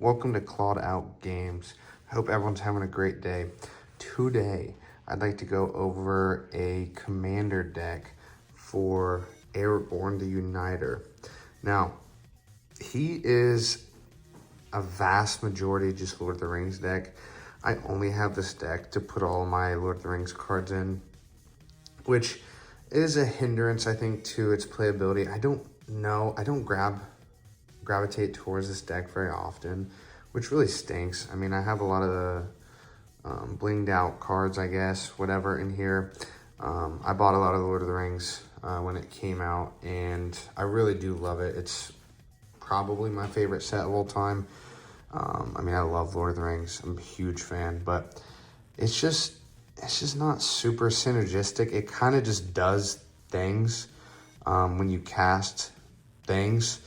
Welcome to Clawed Out Games. I hope everyone's having a great day. Today, I'd like to go over a commander deck for Aragorn the Uniter. Now, he is a vast majority just Lord of the Rings deck. I only have this deck to put all my Lord of the Rings cards in, which is a hindrance, I think, to its playability. I don't gravitate towards this deck very often, which really stinks. I mean, I have a lot of the blinged out cards, I guess, whatever in here. I bought a lot of Lord of the Rings when it came out, and I really do love it. It's probably my favorite set of all time. I mean, I love Lord of the Rings. I'm a huge fan, but it's just not super synergistic. It kind of just does things when you cast things.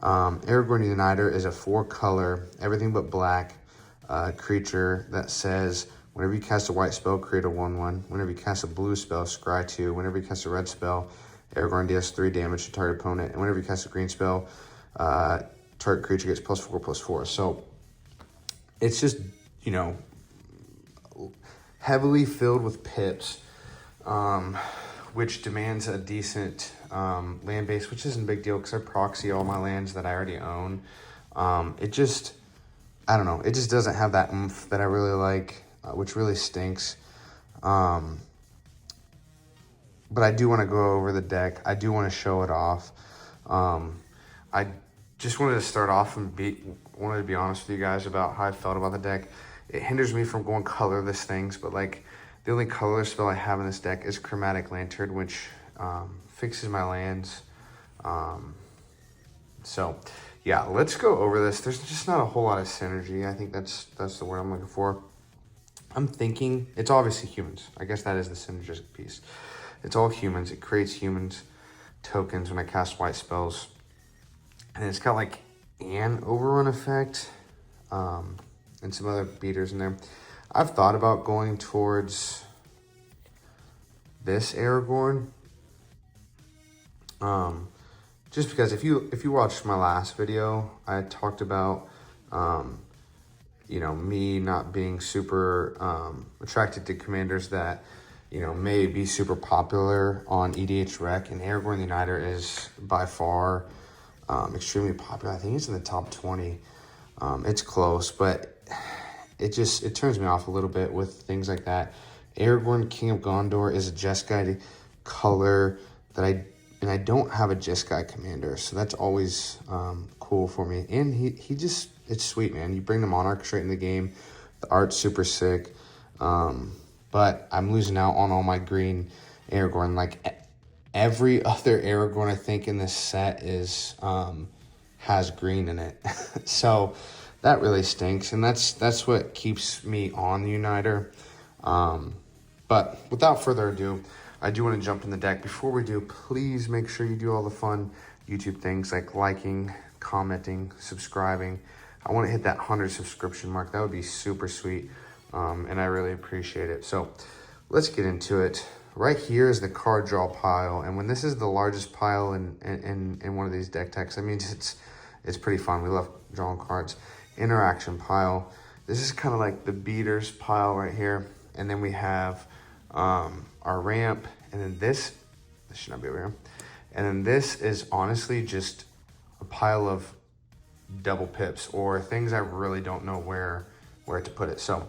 Aragorn the Uniter is a 4-color, everything but black creature that says, whenever you cast a white spell, create a 1/1. Whenever you cast a blue spell, scry 2. Whenever you cast a red spell, Aragorn deals 3 damage to target opponent. And whenever you cast a green spell, target creature gets +4/+4. So it's just, heavily filled with pips, which demands a decent land base, which isn't a big deal because I proxy all my lands that I already own. It just doesn't have that oomph that I really like, which really stinks. But I do want to go over the deck. I do want to show it off. I just wanted to start off and wanted to be honest with you guys about how I felt about the deck. It hinders me from going colorless things, but like the only colorless spell I have in this deck is Chromatic Lantern, which fixes my lands. So yeah, let's go over this. There's just not a whole lot of synergy. I think that's the word I'm looking for. I'm thinking it's obviously humans. I guess that is the synergistic piece. It's all humans. It creates humans tokens when I cast white spells. And it's got like an overrun effect and some other beaters in there. I've thought about going towards this Aragorn. Just because if you watched my last video, I talked about me not being super attracted to commanders that may be super popular on EDH Rec, and Aragorn the Uniter is by far extremely popular. I think it's in the top 20. It's close, but it turns me off a little bit with things like that. Aragorn, King of Gondor, is a Jeskai color that I don't have a Jeskai commander, so that's always cool for me. And it's sweet, man. You bring the Monarch straight in the game. The art's super sick, but I'm losing out on all my green Aragorn. Like every other Aragorn I think in this set has green in it, so that really stinks, and that's what keeps me on the Uniter. But without further ado, I do want to jump in the deck. Before we do, please make sure you do all the fun YouTube things like liking, commenting, subscribing. I want to hit that 100 subscription mark. That would be super sweet, and I really appreciate it. So let's get into it. Right here is the card draw pile, and when this is the largest pile in one of these deck techs, I mean, it's pretty fun. We love drawing cards. Interaction pile. This is kind of like the beaters pile right here, and then we have our ramp, and then this should not be over here, and then this is honestly just a pile of double pips or things I really don't know where to put it. So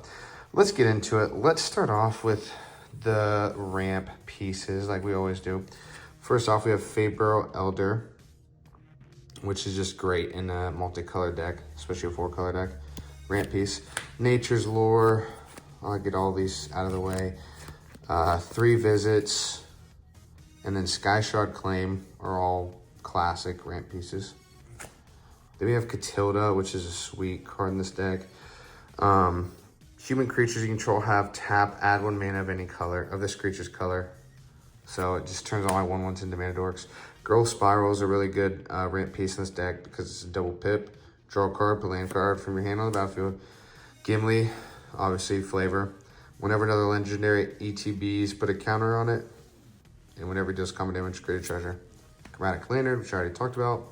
let's get into it. Let's start off with the ramp pieces like we always do. First off, we have Faeburrow Elder, which is just great in a multicolored deck, especially a 4-color deck. Ramp piece. Nature's Lore. I'll get all these out of the way. 3 Visits, and then Skyshard Claim are all classic ramp pieces. Then we have Catilda, which is a sweet card in this deck. Human creatures you control have tap, add 1 mana of any color, of this creature's color. So it just turns all my 1/1s into mana dorks. Girl Spiral is a really good ramp piece in this deck because it's a double pip. Draw a card, put land card from your hand on the battlefield. Gimli, obviously flavor. Whenever another legendary ETBs, put a counter on it. And whenever it does combat damage, create a treasure. Chromatic Lantern, which I already talked about.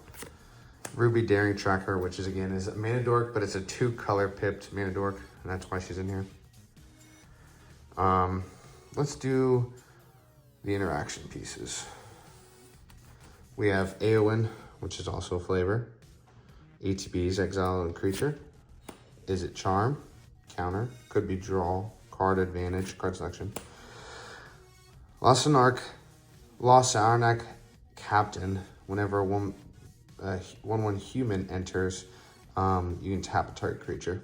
Ruby Daring Tracker, which is again is a mana dork, but it's a 2-color pipped mana dork, and that's why she's in here. Let's do the interaction pieces. We have Eowyn, which is also a flavor. ETBs, exile and creature. Is it charm? Counter. Could be draw. Card advantage. Card selection. Lost Arnak Captain. Whenever a 1/1 human enters, you can tap a target creature.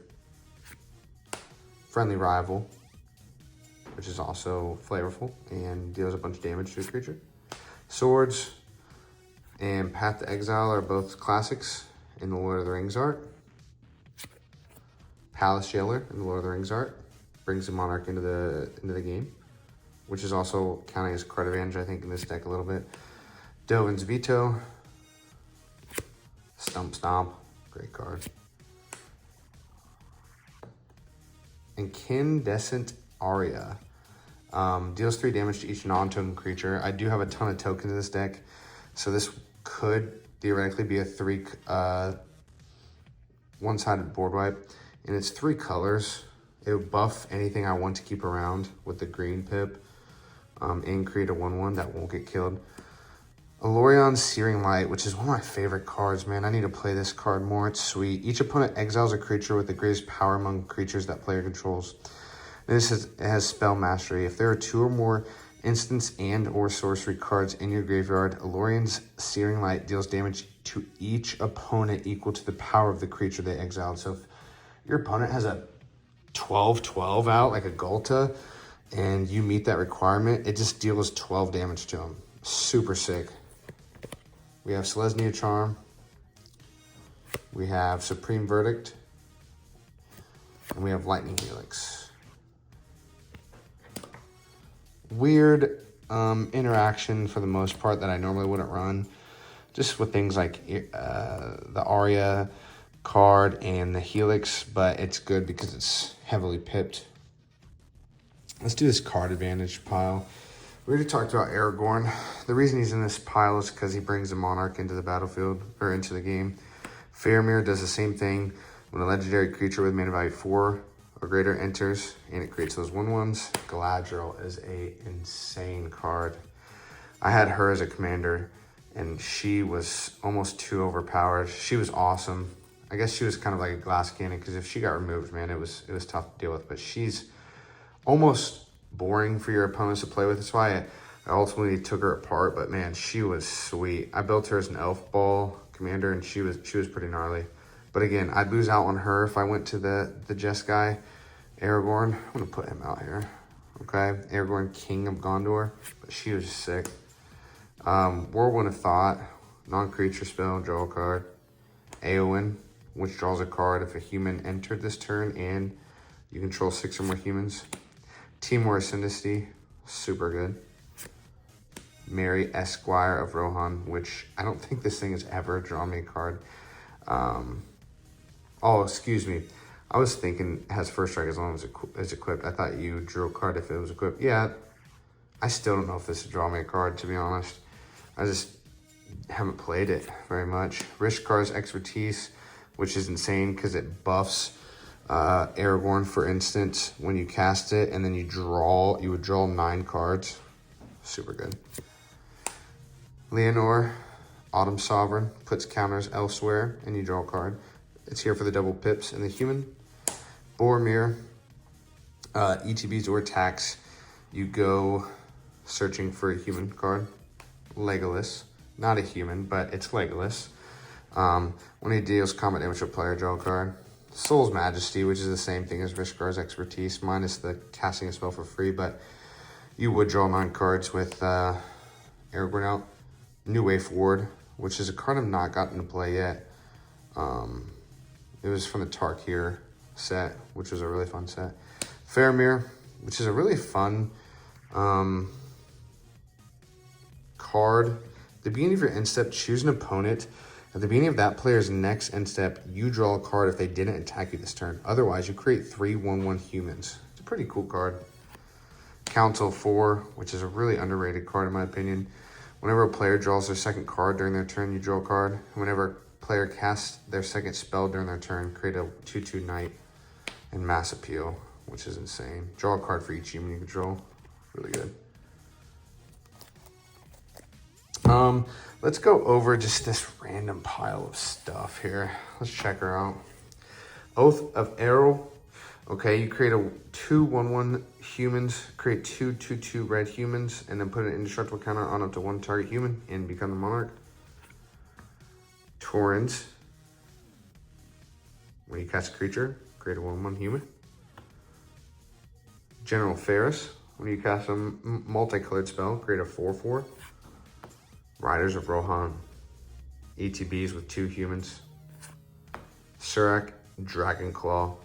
Friendly Rival, which is also flavorful and deals a bunch of damage to a creature. Swords and Path to Exile are both classics in the Lord of the Rings art. Palace Jailer in the Lord of the Rings art brings the Monarch into the game, which is also counting as card advantage, I think, in this deck a little bit. Dovin's Veto. Stomp, great card. Incandescent Aria. Deals 3 damage to each non-token creature. I do have a ton of tokens in this deck, so this could theoretically be a 3 one-sided board wipe, and it's 3 colors. It would buff anything I want to keep around with the green pip, and create a 1/1 that won't get killed. Alorion's Searing Light, which is one of my favorite cards, man. I need to play this card more. It's sweet. Each opponent exiles a creature with the greatest power among creatures that player controls. It has spell mastery. If there are 2 or more instance and or sorcery cards in your graveyard, Alorion's Searing Light deals damage to each opponent equal to the power of the creature they exiled. So if your opponent has a 12/12 out, like a Gulta, and you meet that requirement, it just deals 12 damage to them. Super sick. We have Selesnya Charm. We have Supreme Verdict. And we have Lightning Helix. Weird interaction for the most part that I normally wouldn't run. Just with things like the Aria card and the Helix, but it's good because it's heavily pipped. Let's do this card advantage pile. We already talked about Aragorn. The reason he's in this pile is because he brings the Monarch into the battlefield, or into the game. Faramir does the same thing when a legendary creature with mana value 4 or greater enters, and it creates those 1/1s. Galadriel is a insane card. I had her as a commander, and she was almost too overpowered. She was awesome. I guess she was kind of like a glass cannon, because if she got removed, man, it was tough to deal with. But she's almost boring for your opponents to play with. That's why I ultimately took her apart. But man, she was sweet. I built her as an elf ball commander, and she was pretty gnarly. But again, I'd lose out on her if I went to the Jess guy, Aragorn. I'm gonna put him out here. Okay, Aragorn, King of Gondor. But she was sick. Whirlwind of Thought, non-creature spell, draw a card. Eowyn, which draws a card if a human entered this turn and you control 6 or more humans. Timor Synergistic, super good. Mary Esquire of Rohan, which I don't think this thing has ever drawn me a card. Oh, excuse me. I was thinking it has first strike as long as it's equipped. I thought you drew a card if it was equipped. Yeah, I still don't know if this would draw me a card, to be honest. I just haven't played it very much. Rishkar's Expertise, which is insane because it buffs Aragorn, for instance, when you cast it, and then you would draw 9 cards. Super good. Leonor, Autumn Sovereign, puts counters elsewhere, and you draw a card. It's here for the double pips. And the human, Boromir, ETBs or attacks, you go searching for a human card. Legolas, not a human, but it's Legolas. When he deals combat damage to a player, draw a card. Soul's Majesty, which is the same thing as Rishkar's Expertise, minus the casting a spell for free, but you would draw 9 cards with Aragorn out. New Way Forward, which is a card I've not gotten to play yet. It was from the Tarkir set, which was a really fun set. Faramir, which is a really fun card. At the beginning of your end step, choose an opponent. At the beginning of that player's next end step, you draw a card if they didn't attack you this turn. Otherwise, you create 3 1/1 humans. It's a pretty cool card. Council 4, which is a really underrated card in my opinion. Whenever a player draws their second card during their turn, you draw a card. Whenever player casts their second spell during their turn, create a 2/2 knight and mass appeal, which is insane. Draw a card for each human you control. Really good. Let's go over just this random pile of stuff here. Let's check her out. Oath of Errol. Okay, you create a 2/1/1 humans, create 2/2/2 red humans, and then put an indestructible counter on up to one target human and become the monarch. Torrens. When you cast a creature, create a 1/1 human. General Ferris. When you cast a multicolored spell, create a 4/4. Riders of Rohan. ETBs with 2 humans. Surak, Dragonclaw.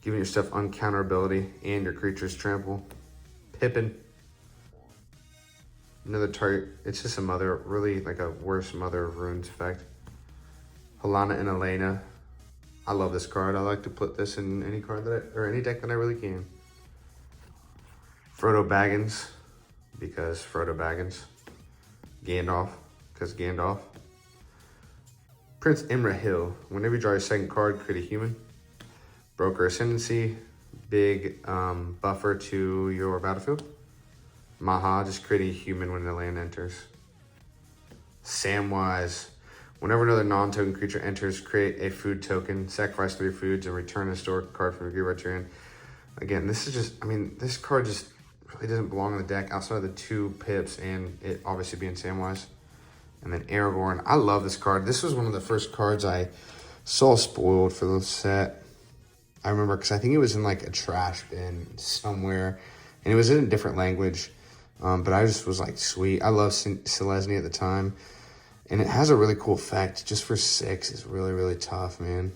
Giving your stuff uncounterability and your creatures trample. Pippin. Another target. It's just a mother, really like a worse Mother of Runes effect. Helana and Elena. I love this card. I like to put this in any card or any deck that I really can. Frodo Baggins, because Frodo Baggins. Gandalf, because Gandalf. Prince Imrahil. Whenever you draw your second card, create a human. Broker Ascendancy. Big buffer to your battlefield. Maha, just create a human when the land enters. Samwise. Whenever another non-token creature enters, create a food token, sacrifice 3 foods, and return a stored card from your graveyard to your hand. Again, this is just, I mean, this card just really doesn't belong in the deck outside of the 2 pips and it obviously being Samwise. And then Aragorn. I love this card. This was one of the first cards I saw spoiled for the set. I remember because I think it was in like a trash bin somewhere and it was in a different language. But I just was like, sweet. I love Selesnya at the time. And it has a really cool effect. Just for 6, it's really, really tough, man.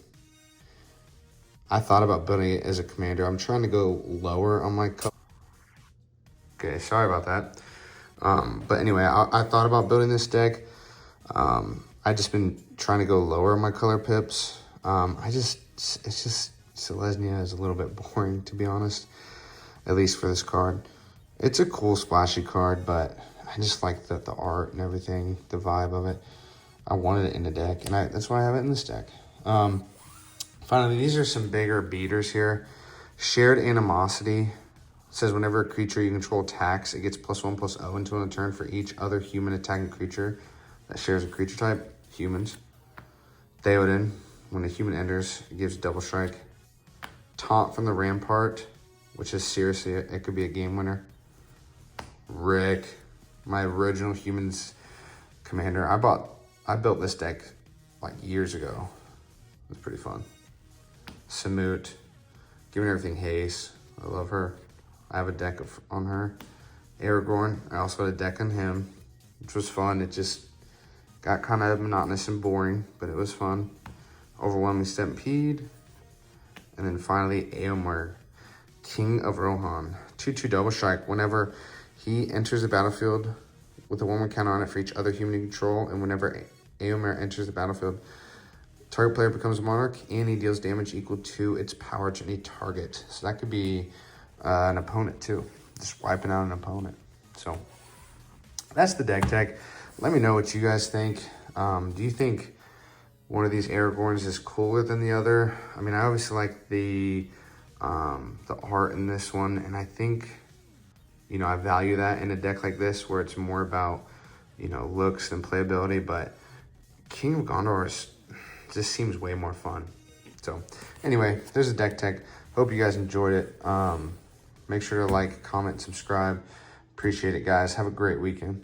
I thought about building it as a commander. I'm trying to go lower on my color. Okay, sorry about that. But anyway, I thought about building this deck. I just been trying to go lower on my color pips. It's just, Selesnya is a little bit boring, to be honest. At least for this card. It's a cool splashy card, but I just like the art and everything, the vibe of it. I wanted it in the deck, and that's why I have it in this deck. Finally, these are some bigger beaters here. Shared Animosity. It says whenever a creature you control attacks, it gets +1/+0 until in turn for each other human attacking creature that shares a creature type. Humans. Theoden. When a human enters, it gives double strike. Taunt from the Rampart, which is seriously, it could be a game winner. Rick, my original humans commander. I built this deck like years ago. It's pretty fun. Samut, giving everything haste. I love her. I have a deck on her. Aragorn, I also had a deck on him, which was fun. It just got kind of monotonous and boring, but it was fun. Overwhelming Stampede. And then finally, Éomer, King of Rohan. 2/2 double strike. Whenever he enters the battlefield with a 1/1 counter on it for each other human you control, and whenever Éomer enters the battlefield, target player becomes a monarch, and he deals damage equal to its power to any target. So that could be an opponent too, just wiping out an opponent. So that's the deck tech. Let me know what you guys think. Do you think one of these Aragorns is cooler than the other? I mean, I obviously like the art in this one, and I think, you know, I value that in a deck like this where it's more about, you know, looks than playability, but King of Gondor just seems way more fun. So anyway, there's a deck tech. Hope you guys enjoyed it. Make sure to like, comment, subscribe. Appreciate it, guys. Have a great weekend.